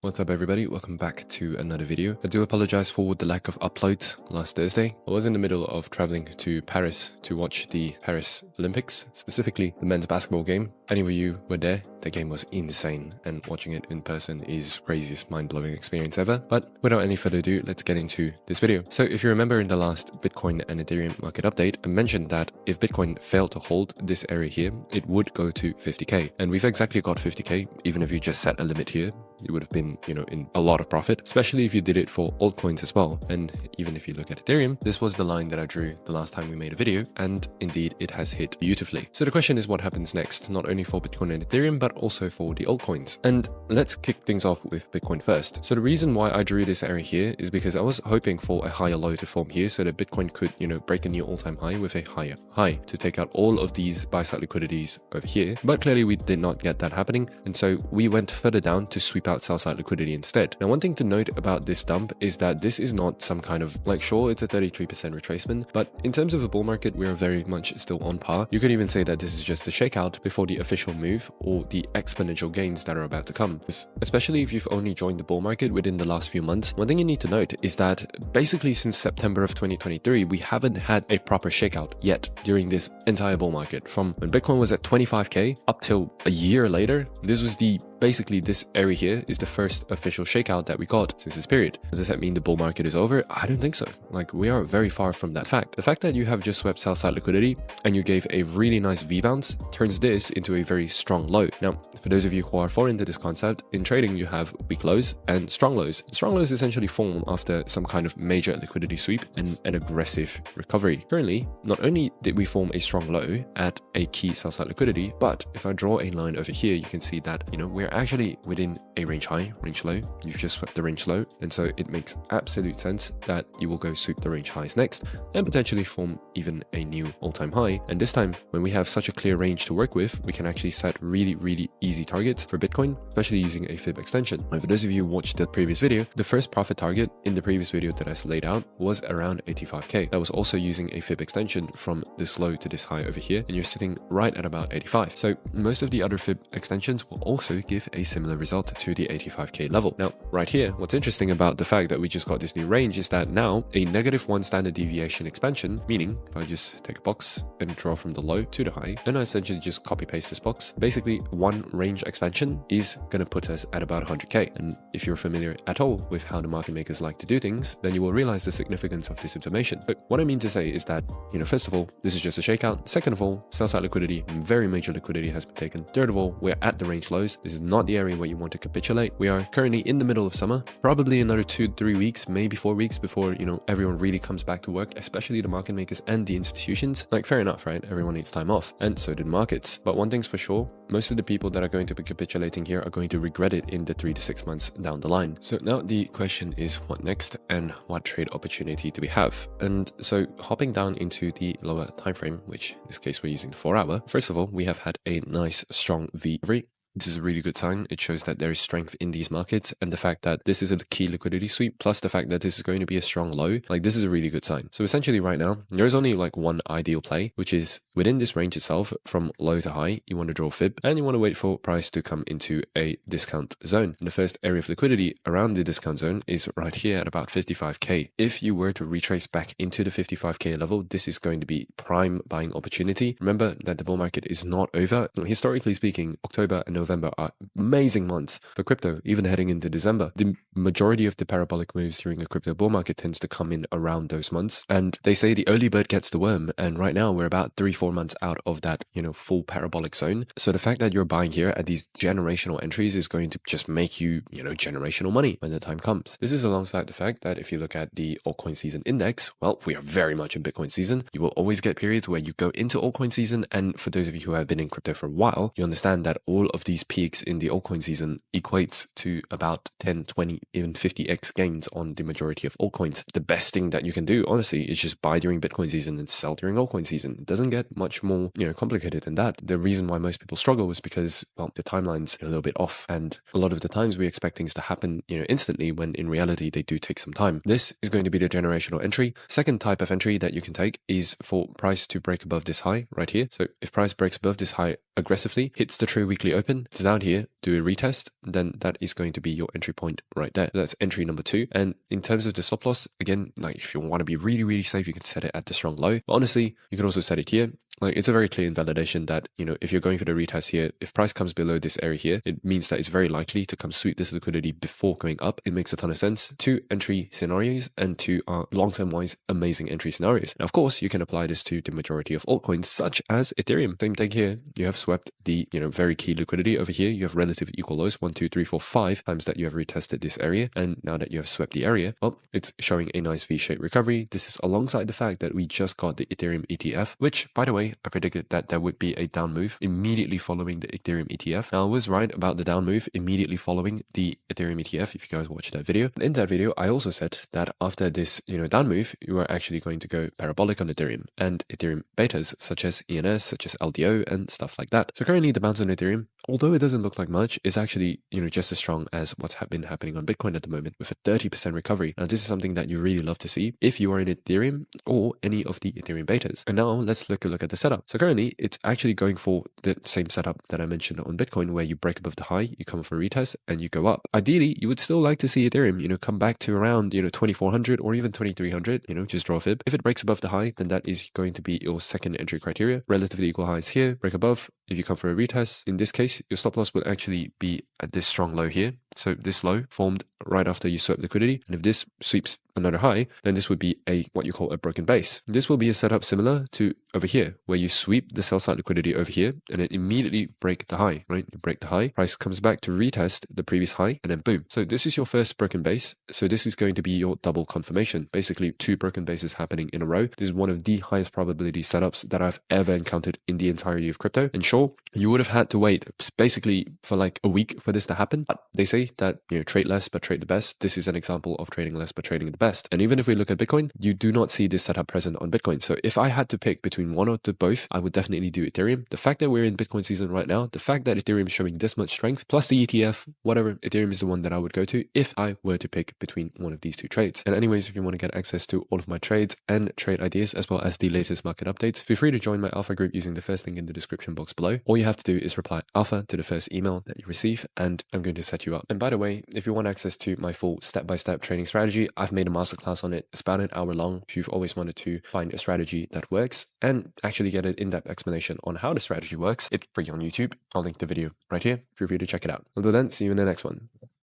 What's up everybody, welcome back to another video. I do apologize for the lack of uploads last Thursday. I was in the middle of traveling to Paris to watch the Paris Olympics, specifically the men's basketball game. Any of you were there, the game was insane and watching it in person is the craziest mind-blowing experience ever. But without any further ado, let's get into this video. So if you remember in the last Bitcoin and Ethereum market update, I mentioned that if Bitcoin failed to hold this area here, it would go to 50k. And we've exactly got 50k, even if you just set a limit here. You would have been, in a lot of profit, especially if you did it for altcoins as well. And even if you look at Ethereum, this was the line that I drew the last time we made a video, and indeed it has hit beautifully. So the question is what happens next, not only for Bitcoin and Ethereum, but also for the altcoins. And let's kick things off with Bitcoin first. So the reason why I drew this area here is because I was hoping for a higher low to form here so that Bitcoin could, break a new all-time high with a higher high to take out all of these buy-side liquidities over here. But clearly we did not get that happening. And so we went further down to sweep out sell-side liquidity instead. Now, one thing to note about this dump is that this is not some kind of, sure, it's a 33% retracement, but in terms of a bull market, we are very much still on par. You could even say that this is just a shakeout before the official move or the exponential gains that are about to come. Especially if you've only joined the bull market within the last few months, one thing you need to note is that basically since September of 2023, we haven't had a proper shakeout yet during this entire bull market. From when Bitcoin was at 25k up till a year later, this was basically this area here is the first official shakeout that we got since this period. Does that mean the bull market is over? I don't think so. We are very far from that fact. The fact that you have just swept sell-side liquidity and you gave a really nice V-bounce turns this into a very strong low. Now, for those of you who are foreign to this concept, in trading you have weak lows and strong lows. Strong lows essentially form after some kind of major liquidity sweep and an aggressive recovery. Currently, not only did we form a strong low at a key sell-side liquidity, but if I draw a line over here, you can see that, we're actually within a range high, range low. You've just swept the range low, and so it makes absolute sense that you will go sweep the range highs next and potentially form even a new all-time high. And this time, when we have such a clear range to work with, we can actually set really, really easy targets for Bitcoin, especially using a fib extension. And for those of you who watched the previous video, the first profit target in the previous video that I laid out was around 85k. That was also using a fib extension from this low to this high over here, and you're sitting right at about 85. So most of the other fib extensions will also give a similar result to the 85k level. Now, right here, what's interesting about the fact that we just got this new range is that now a -1 standard deviation expansion, meaning if I just take a box and draw from the low to the high, and I essentially just copy paste this box, basically one range expansion is going to put us at about 100k. And if you're familiar at all with how the market makers like to do things, then you will realize the significance of this information. But what I mean to say is that, first of all, this is just a shakeout. Second of all, sell-side liquidity, very major liquidity has been taken. Third of all, we're at the range lows. This is not the area where you want to capitulate. We are currently in the middle of summer, probably another 2-3 weeks, maybe 4 weeks before, everyone really comes back to work, especially the market makers and the institutions. Fair enough, right? Everyone needs time off, and so did markets. But one thing's for sure, most of the people that are going to be capitulating here are going to regret it in the 3 to 6 months down the line. So now the question is what next and what trade opportunity do we have? And so hopping down into the lower time frame, which in this case we're using the 4-hour, first of all, we have had a nice strong V recovery. This is a really good sign. It shows that there is strength in these markets, and the fact that this is a key liquidity sweep, plus the fact that this is going to be a strong low, this is a really good sign. So essentially right now, there's only one ideal play, which is within this range itself from low to high, you want to draw fib and you want to wait for price to come into a discount zone. And the first area of liquidity around the discount zone is right here at about 55k. If you were to retrace back into the 55k level, this is going to be prime buying opportunity. Remember that the bull market is not over. Historically speaking, October and November are amazing months for crypto, even heading into December. The majority of the parabolic moves during a crypto bull market tends to come in around those months. And they say the early bird gets the worm. And right now we're about 3-4 months out of that, full parabolic zone. So the fact that you're buying here at these generational entries is going to just make you, generational money when the time comes. This is alongside the fact that if you look at the altcoin season index, well, we are very much in Bitcoin season. You will always get periods where you go into altcoin season. And for those of you who have been in crypto for a while, you understand that all of these peaks in the altcoin season equates to about 10, 20, even 50x gains on the majority of altcoins. The best thing that you can do, honestly, is just buy during Bitcoin season and sell during altcoin season. It doesn't get much more, complicated than that. The reason why most people struggle is because, well, the timeline's a little bit off. And a lot of the times we expect things to happen, instantly, when in reality, they do take some time. This is going to be the generational entry. Second type of entry that you can take is for price to break above this high right here. So if price breaks above this high aggressively, hits the true weekly open, confirmation. It's down here, do a retest, then that is going to be your entry point right there. That's entry number 2. And in terms of the stop loss, again, like if you want to be really, really safe, you can set it at the strong low. But honestly, you can also set it here. Like it's a very clear invalidation that, you know, if you're going for the retest here, if price comes below this area here, it means that it's very likely to come sweep this liquidity before going up. It makes a ton of sense. 2 entry scenarios and 2 are long-term wise amazing entry scenarios. Now, of course, you can apply this to the majority of altcoins such as Ethereum. Same thing here. You have swept the, you know, very key liquidity over here. You have relatively equal lows, 1, 2, 3, 4, 5 times that you have retested this area. And now that you have swept the area, well, it's showing a nice V-shaped recovery. This is alongside the fact that we just got the Ethereum ETF, which, by the way, I predicted that there would be a down move immediately following the Ethereum ETF. Now, I was right about the down move immediately following the Ethereum ETF. If you guys watched that video, in that video, I also said that after this, you know, down move, you are actually going to go parabolic on Ethereum and Ethereum betas such as ENS, such as LDO, and stuff like that. So currently, the bounce on Ethereum, although it doesn't look like much, is actually, you know, just as strong as what's been happening on Bitcoin at the moment with a 30% recovery. Now, this is something that you really love to see if you are in Ethereum or any of the Ethereum betas. And now let's look at the setup. So currently, it's actually going for the same setup that I mentioned on Bitcoin, where you break above the high, you come for a retest, and you go up. Ideally, you would still like to see Ethereum, you know, come back to around, you know, 2400 or even 2300, you know, just draw a fib. If it breaks above the high, then that is going to be your second entry criteria. Relatively equal highs here, break above. If you come for a retest, in this case, your stop loss will actually be at this strong low here. So this low formed right after you swept liquidity. And if this sweeps another high, then this would be a what you call a broken base. This will be a setup similar to over here, where you sweep the sell side liquidity over here and then immediately break the high, right? You break the high, price comes back to retest the previous high, and then boom. So this is your first broken base. So this is going to be your double confirmation. Basically, 2 broken bases happening in a row. This is one of the highest probability setups that I've ever encountered in the entirety of crypto. And sure, you would have had to wait basically for like a week for this to happen. But they say that, you know, trade less, but trade the best. This is an example of trading less, but trading the best. And even if we look at Bitcoin, you do not see this setup present on Bitcoin. So if I had to pick between one or both, I would definitely do Ethereum. The fact that we're in Bitcoin season right now, the fact that Ethereum is showing this much strength, plus the ETF, whatever, Ethereum is the one that I would go to if I were to pick between one of these 2 trades. And anyways, if you want to get access to all of my trades and trade ideas, as well as the latest market updates, feel free to join my alpha group using the first link in the description box below. All you have to do is reply alpha to the first email that you receive, and I'm going to set you up. And by the way, if you want access to my full step-by-step trading strategy, I've made a masterclass on it. It's about an hour long. If you've always wanted to find a strategy that works and actually get an in-depth explanation on how the strategy works, it's free on YouTube. I'll link the video right here. Feel free to check it out. Until then, see you in the next one.